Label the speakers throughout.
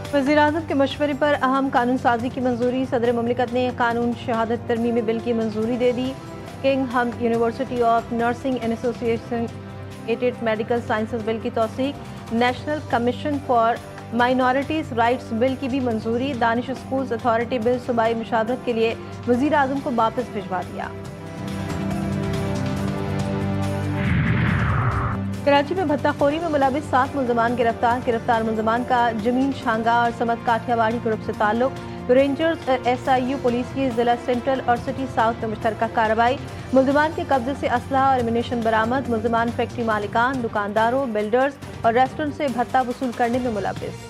Speaker 1: वज़ीर-ए-आज़म के मशवरे पर अहम कानून साजी की मंजूरी। सदर मुमलिकत ने कानून शहादत तरमीमी बिल की मंजूरी दे दी। King Hamad university of nursing and associated medical sciences bill की तौसीक। National commission for minorities rights bill की भी मंजूरी। दानिश स्कूल्स अथॉरिटी बिल सूबाई मुशावरत के लिए वज़ीर-ए-आज़म को वापस भिजवा दिया। कराची में भत्ताखोरी में मुलविस 7 मुल्ज़मान गिरफ्तार मुल्ज़मान का जमीन छांगा और समत काठियावाड़ी ग्रुप से ताल्लुक। रेंजर्स और SIU पुलिस की जिला सेंट्रल और सिटी साउथ में मुश्तरका कार्रवाई। मुल्ज़मान के कब्जे से असलहा और एमिनेशन बरामद। मुल्ज़मान फैक्ट्री मालिकान, दुकानदारों, बिल्डर्स और रेस्टोरेंट से भत्ता वसूल करने में मुलविस।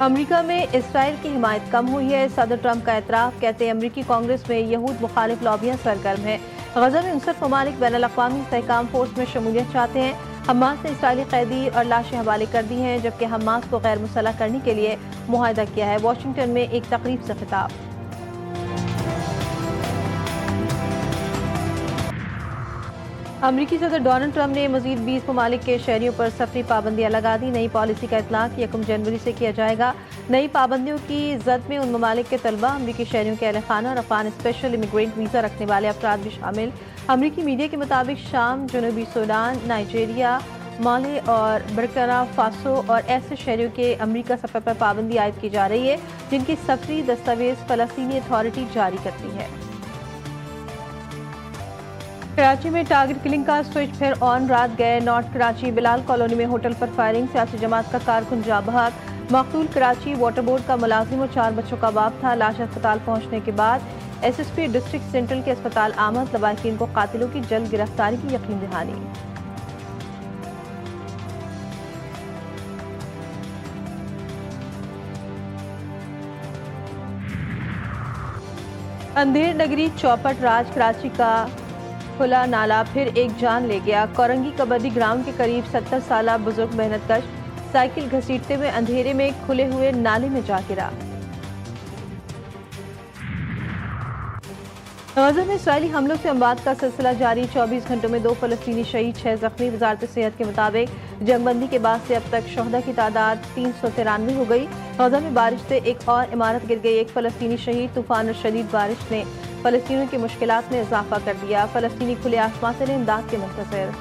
Speaker 1: अमरीका में इसराइल की हिमायत कम हुई है। सदर ट्रंप का एतराफ़, कहते हैं अमरीकी कांग्रेस में यहूद मुखालिफ लॉबियां सरगर्म हैं। गज़ा में 59 ममालिक बैनुल-अक़वामी इस्तेहकाम फोर्स में शमूलियत चाहते हैं। हमास ने इसराइली कैदी और लाशें हवाले कर दी हैं, जबकि हमास को गैर मुसल्लह करने के लिए मुआहदा किया है। वाशिंगटन में एक तकरीब से खिताब। अमरीकी सदर डोनाल्ड ट्रंप ने मजीद 20 ममालिक के शहरियों पर सफरी पाबंदियां लगा दी। नई पॉलिसी का इतलाक 1 जनवरी से किया जाएगा। नई पाबंदियों की जद में उन ममालिक के तलबा, अमरीकी शहरियों के अहल खाना और अफगान स्पेशल इमिग्रेंट वीज़ा रखने वाले अफराद भी शामिल। अमरीकी मीडिया के मुताबिक शाम, जनूबी सूडान, नाइजीरिया, माली और बुर्किना फासो और ऐसे शहरियों के अमरीका सफर पर पाबंदी आयद की जा रही है जिनकी सफरी दस्तावेज फ़लस्तीनी अथॉरिटी जारी करती है। कराची में टारगेट किलिंग का स्विच फिर ऑन। रात गए नॉर्थ कराची बिलाल कॉलोनी में होटल पर फायरिंग। सियासी जमात का कारकुन जा बहक। मकतूल कराची वाटर बोर्ड का मुलाजिम और 4 बच्चों का बाप था। लाश अस्पताल पहुंचने के बाद SSP डिस्ट्रिक्ट सेंट्रल के अस्पताल आमद। लवाहिकीन को कातिलों की जल्द गिरफ्तारी की यकीन दहानी। अंधेर नगरी चौपट राज कराची का खुला नाला फिर एक जान ले गया। कोरंगी कबड्डी ग्राउंड के करीब 70 साला बुजुर्ग मेहनतकश साइकिल घसीटते हुए अंधेरे में खुले हुए नाले में जा गिरा। गज़ा में इसराइली हमलों से अमवात का सिलसिला जारी। 24 घंटों में 2 फ़लस्तीनी शहीद, 6 जख्मी। वजारत सेहत के मुताबिक जंगबंदी के बाद से अब तक शहदा की तादाद 393 हो गई। गज़ा में बारिश से एक और इमारत गिर गई, 1 फ़लस्तीनी शहीद। तूफान और शदीद बारिश ने फ़लस्तीनियों की मुश्किलात में इजाफा कर दिया। फ़लस्तीनी खुले आसमान से इमदाद के मुंतज़िर।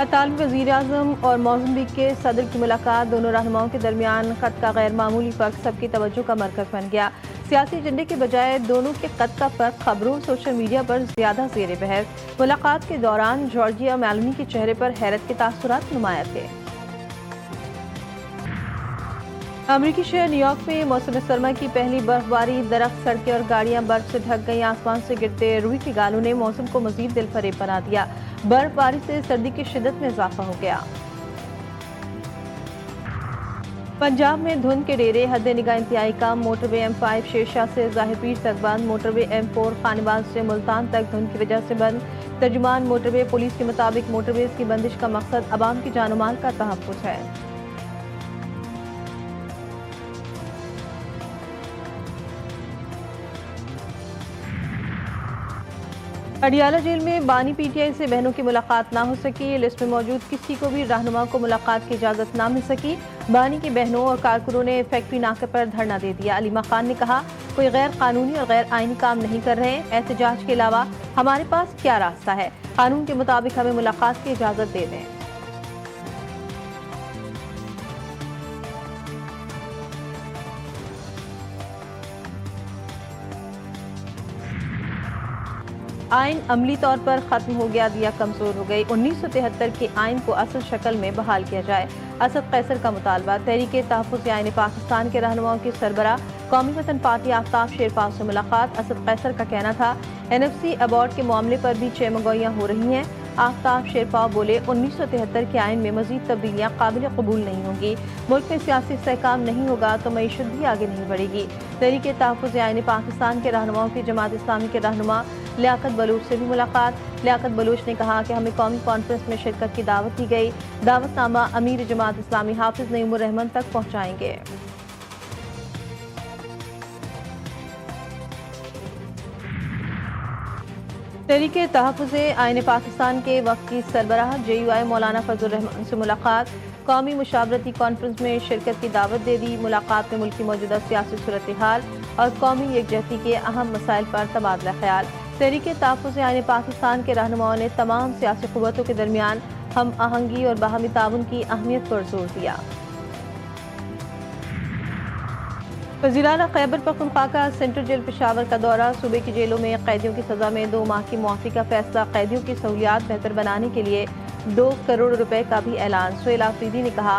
Speaker 1: अतालवी वज़ीर-ए-आज़म और मोज़म्बिक के सदर की मुलाकात। दोनों रहनुमाओं के दरमियान क़द का गैर मामूली फ़र्क सबकी तवज्जो का मरकज़ बन गया। सियासी एजेंडे के बजाय दोनों के कद का फ़र्क खबरों और सोशल मीडिया पर ज़्यादा ज़ेर बहस। मुलाकात के दौरान जॉर्जिया मेलोनी के चेहरे पर हैरत के तासुरात नुमाया थे। अमरीकी शहर न्यूयॉर्क में मौसम सरमा की पहली बर्फबारी। दरख्त, सड़कें और गाड़ियां बर्फ से ढक गई। आसमान से गिरते रुई के गालों ने मौसम को मजीद दिलफरेब बना दिया। बर्फबारी से सर्दी की शिद्दत में इजाफा हो गया। पंजाब में धुंध के डेरे, हद निगाह इंतहाई कम। मोटरवे M5 शेरशाह से ज़ाहिर तक बंद। मोटरवे M4 खानिबाज से मुल्तान तक धुंध की वजह से बंद। तर्जुमान मोटरवे पुलिस के मुताबिक मोटरवेज की बंदिश का मकसद अवाम की जान माल का तहफ़्फ़ुज़ है। अडियाला जेल में बानी PTI से बहनों की मुलाकात ना हो सकी। लिस्ट में मौजूद किसी को भी रहनुमा को मुलाकात की इजाज़त ना मिल सकी। बानी की बहनों और कारकुनों ने फैक्ट्री नाके पर धरना दे दिया। अलीमा खान ने कहा, कोई गैर कानूनी और गैर आईनी काम नहीं कर रहे हैं। एहतजाज के अलावा हमारे पास क्या रास्ता है? कानून के मुताबिक हमें मुलाकात की इजाज़त दे दें। आइन अमली तौर पर खत्म हो गया, दिया कमजोर हो गई। 1973 के आइन को असल शक्ल में बहाल किया जाए, असद कैसर का मुतालबा। तहरीके तहफ़्फ़ुज़ आइन पाकिस्तान के रहनुमाओं की सरबराह कौमी वतन पार्टी आफ्ताब शेरपाव से मुलाकात। असद कैसर का कहना था NFC अवार्ड के मामले पर भी चेमगोइयाँ हो रही हैं। आफ्ताब शेरपाव बोले, 1973 के आइन में मजीद तब्दीलियाँ काबिल कबूल नहीं होंगी। मुल्क में सियासी इस्तेहकाम नहीं होगा तो मईशत भी आगे नहीं बढ़ेगी। तहरीके तहफ़्फ़ुज़ आइन पाकिस्तान के रहनुमाओं की जमात इस्लामी के रहनुमा लियाकत बलूच से भी मुलाकात। लियाकत बलूच ने कहा कि हमें कौमी कॉन्फ्रेंस में शिरकत की दावत दी गई। दावतनामा अमीर जमात इस्लामी हाफिज नईमुर रहमान तक पहुँचाएंगे। तहरीक तहफ़्फ़ुज़ आइन पाकिस्तान के वफ़की सरबराह JUI मौलाना फजल रहमान से मुलाकात। कौमी मुशावरती कॉन्फ्रेंस में शिरकत की दावत दे दी। मुलाकात में मुल्क की मौजूदा सियासी सूरत हाल और कौमी यकजहती के अहम मसाइल पर तबादला ख्याल। तहरीक तहफ़्फ़ुज़ आइन पाकिस्तान के रहनुमाओं ने तमाम सियासी क़ुव्वतों के दरमियान हम आहंगी और बाहमी ताउन की अहमियत पर जोर दिया। वज़ीर-ए-आला खैबर पख्तूनख्वा का सेंट्रल जेल पेशावर का दौरा। सूबे की जेलों में कैदियों की सज़ा में 2 माह की मुआफ़ी का फैसला। कैदियों की सहूलियात बेहतर बनाने के लिए 2 करोड़ रुपए का भी ऐलान। सुहेल आफरीदी ने कहा,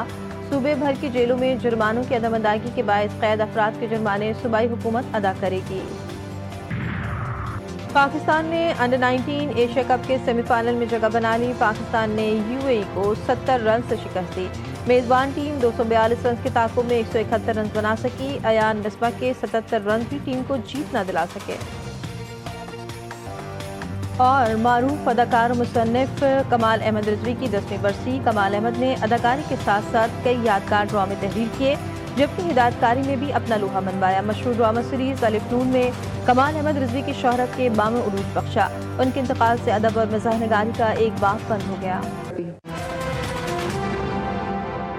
Speaker 1: सूबे भर की जेलों में जुर्मानों की अदम अदायगी के बायस कैद अफराद के जुर्माने सूबाई हुकूमत अदा करेगी। पाकिस्तान ने अंडर 19 एशिया कप के सेमीफाइनल में जगह बना ली। पाकिस्तान ने UAE को 70 रन से शिकस्त दी। मेज़बान टीम 242 रन के ताक़ुब में 171 रन बना सकी। अयान मिसबा के 77 रन भी टीम को जीत न दिला सके। और मारूफ अदाकार और मुसन्निफ कमाल अहमद रिजवी की 10वीं बरसी। कमाल अहमद ने अदाकारी के साथ साथ कई यादगार ड्रामे तहरीर किए, जबकि हिदायतकारी में भी अपना लोहा मनवाया। मशहूर ड्रामा सीरीज अलिफ नून में कमाल अहमद रिजवी की शोहरत के बाम उरूज बख्शा। उनके इंतकाल से अदब और मज़ाह नगारी का एक बाब बंद हो गया।